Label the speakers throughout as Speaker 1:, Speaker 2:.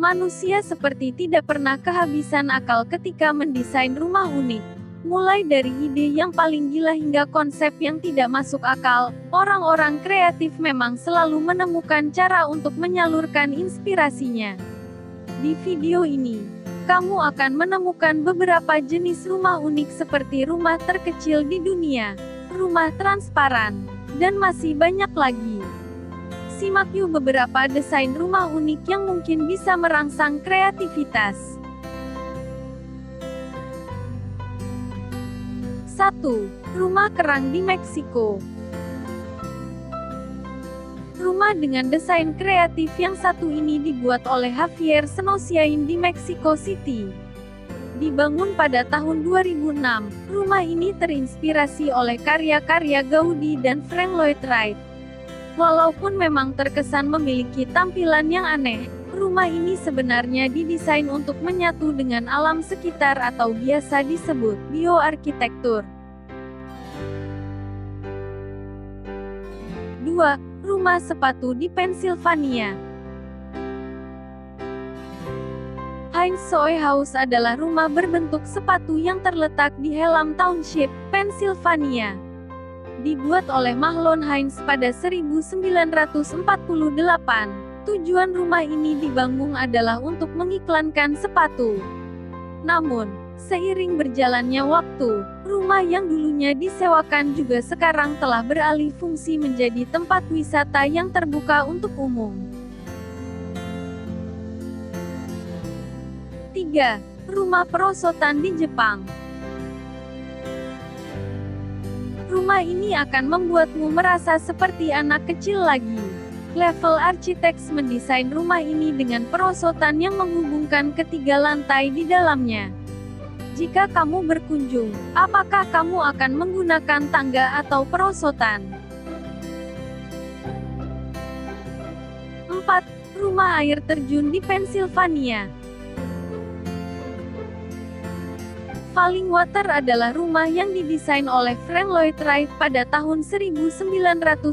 Speaker 1: Manusia seperti tidak pernah kehabisan akal ketika mendesain rumah unik. Mulai dari ide yang paling gila hingga konsep yang tidak masuk akal, orang-orang kreatif memang selalu menemukan cara untuk menyalurkan inspirasinya. Di video ini, kamu akan menemukan beberapa jenis rumah unik seperti rumah terkecil di dunia, rumah transparan, dan masih banyak lagi. Simak yuk beberapa desain rumah unik yang mungkin bisa merangsang kreativitas. 1. Rumah kerang di Meksiko. Rumah dengan desain kreatif yang satu ini dibuat oleh Javier Senosiain di Mexico City. Dibangun pada tahun 2006, rumah ini terinspirasi oleh karya-karya Gaudi dan Frank Lloyd Wright. Walaupun memang terkesan memiliki tampilan yang aneh, rumah ini sebenarnya didesain untuk menyatu dengan alam sekitar atau biasa disebut bioarsitektur. 2. Rumah sepatu di Pennsylvania. Heinz Soe House adalah rumah berbentuk sepatu yang terletak di Hallam Township, Pennsylvania. Dibuat oleh Mahlon Heinz pada 1948, tujuan rumah ini dibangun adalah untuk mengiklankan sepatu. Namun, seiring berjalannya waktu, rumah yang dulunya disewakan juga sekarang telah beralih fungsi menjadi tempat wisata yang terbuka untuk umum. 3. Rumah perosotan di Jepang. Rumah ini akan membuatmu merasa seperti anak kecil lagi. Level Architects mendesain rumah ini dengan perosotan yang menghubungkan ketiga lantai di dalamnya. Jika kamu berkunjung, apakah kamu akan menggunakan tangga atau perosotan? 4. Rumah air terjun di Pennsylvania. Falling Water adalah rumah yang didesain oleh Frank Lloyd Wright pada tahun 1935.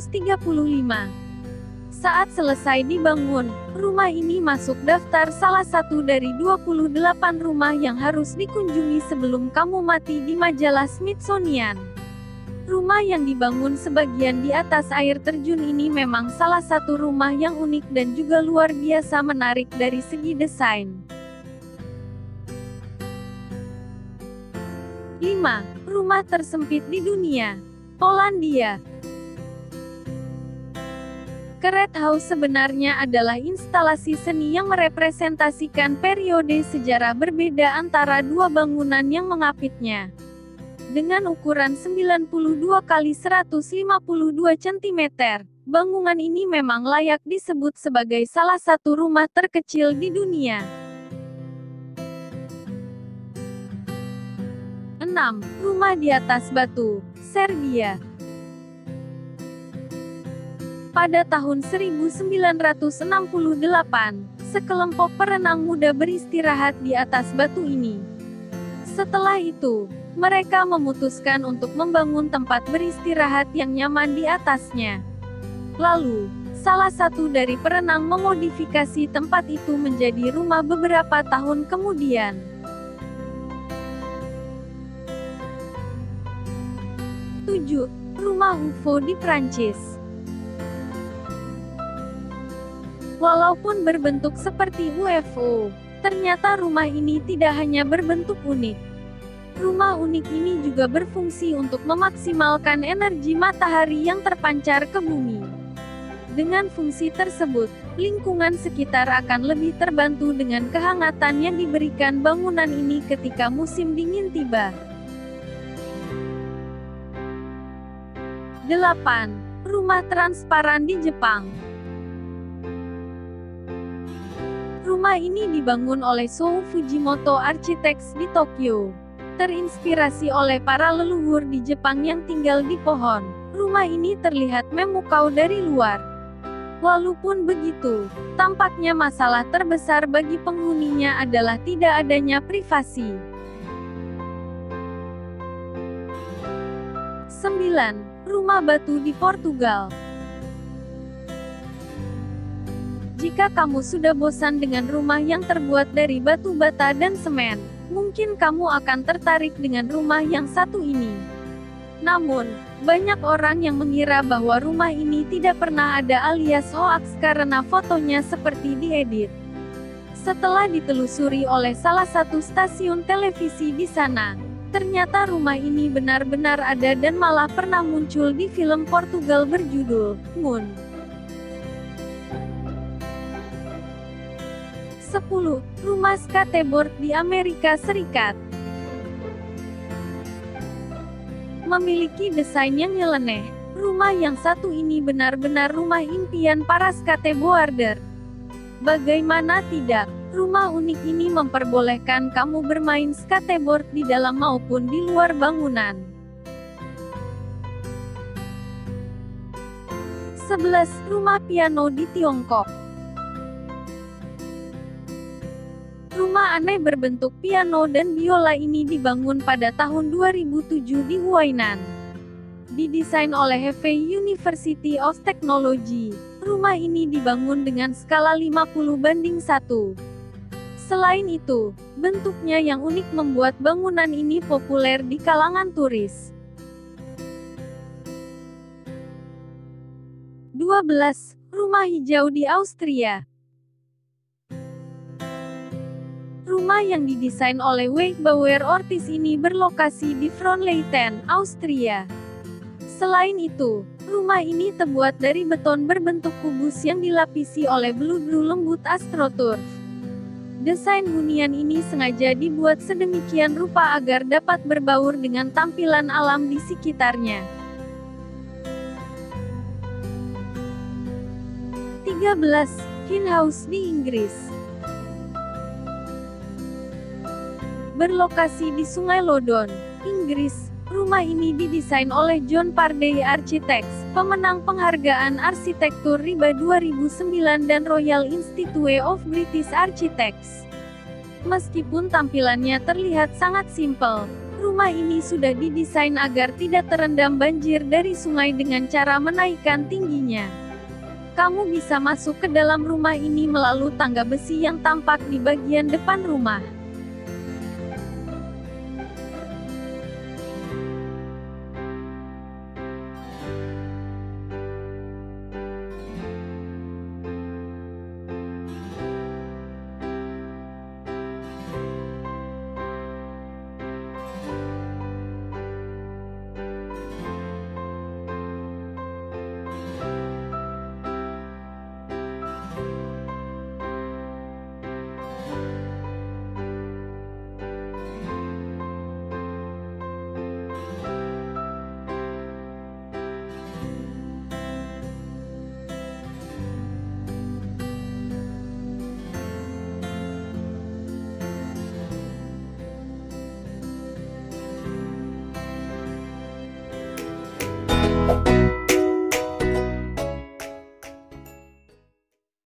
Speaker 1: Saat selesai dibangun, rumah ini masuk daftar salah satu dari 28 rumah yang harus dikunjungi sebelum kamu mati di majalah Smithsonian. Rumah yang dibangun sebagian di atas air terjun ini memang salah satu rumah yang unik dan juga luar biasa menarik dari segi desain. 5. Rumah tersempit di dunia. Polandia. Carrot House sebenarnya adalah instalasi seni yang merepresentasikan periode sejarah berbeda antara dua bangunan yang mengapitnya. Dengan ukuran 92 x 152 cm, bangunan ini memang layak disebut sebagai salah satu rumah terkecil di dunia. 6. Rumah di atas batu, Serbia. Pada tahun 1968, sekelompok perenang muda beristirahat di atas batu ini. Setelah itu, mereka memutuskan untuk membangun tempat beristirahat yang nyaman di atasnya. Lalu, salah satu dari perenang memodifikasi tempat itu menjadi rumah beberapa tahun kemudian. 7. Rumah UFO di Prancis. Walaupun berbentuk seperti UFO, ternyata rumah ini tidak hanya berbentuk unik. Rumah unik ini juga berfungsi untuk memaksimalkan energi matahari yang terpancar ke bumi. Dengan fungsi tersebut, lingkungan sekitar akan lebih terbantu dengan kehangatan yang diberikan bangunan ini ketika musim dingin tiba. 8. Rumah transparan di Jepang. Rumah ini dibangun oleh Sou Fujimoto Architects di Tokyo. Terinspirasi oleh para leluhur di Jepang yang tinggal di pohon, rumah ini terlihat memukau dari luar. Walaupun begitu, tampaknya masalah terbesar bagi penghuninya adalah tidak adanya privasi. 9. Rumah batu di Portugal. Jika kamu sudah bosan dengan rumah yang terbuat dari batu bata dan semen, mungkin kamu akan tertarik dengan rumah yang satu ini. Namun, banyak orang yang mengira bahwa rumah ini tidak pernah ada alias hoaks karena fotonya seperti diedit. Setelah ditelusuri oleh salah satu stasiun televisi di sana, ternyata rumah ini benar-benar ada dan malah pernah muncul di film Portugal berjudul Moon. 10. Rumah skateboard di Amerika Serikat. Memiliki desain yang nyeleneh, rumah yang satu ini benar-benar rumah impian para skateboarder. Bagaimana tidak, rumah unik ini memperbolehkan kamu bermain skateboard di dalam maupun di luar bangunan. 11. Rumah piano di Tiongkok. Rumah aneh berbentuk piano dan biola ini dibangun pada tahun 2007 di Huainan. Didesain oleh Hefei University of Technology, rumah ini dibangun dengan skala 50:1. Selain itu, bentuknya yang unik membuat bangunan ini populer di kalangan turis. 12. Rumah hijau di Austria. Rumah yang didesain oleh Weichbauer Ortiz ini berlokasi di Frohnleiten, Austria. Selain itu, rumah ini terbuat dari beton berbentuk kubus yang dilapisi oleh beludru lembut astroturf. Desain hunian ini sengaja dibuat sedemikian rupa agar dapat berbaur dengan tampilan alam di sekitarnya. 13. Hill House di Inggris. Berlokasi di Sungai Loddon, Inggris, rumah ini didesain oleh John Pardee Architects, pemenang penghargaan arsitektur RIBA 2009 dan Royal Institute of British Architects. Meskipun tampilannya terlihat sangat simpel, rumah ini sudah didesain agar tidak terendam banjir dari sungai dengan cara menaikkan tingginya. Kamu bisa masuk ke dalam rumah ini melalui tangga besi yang tampak di bagian depan rumah.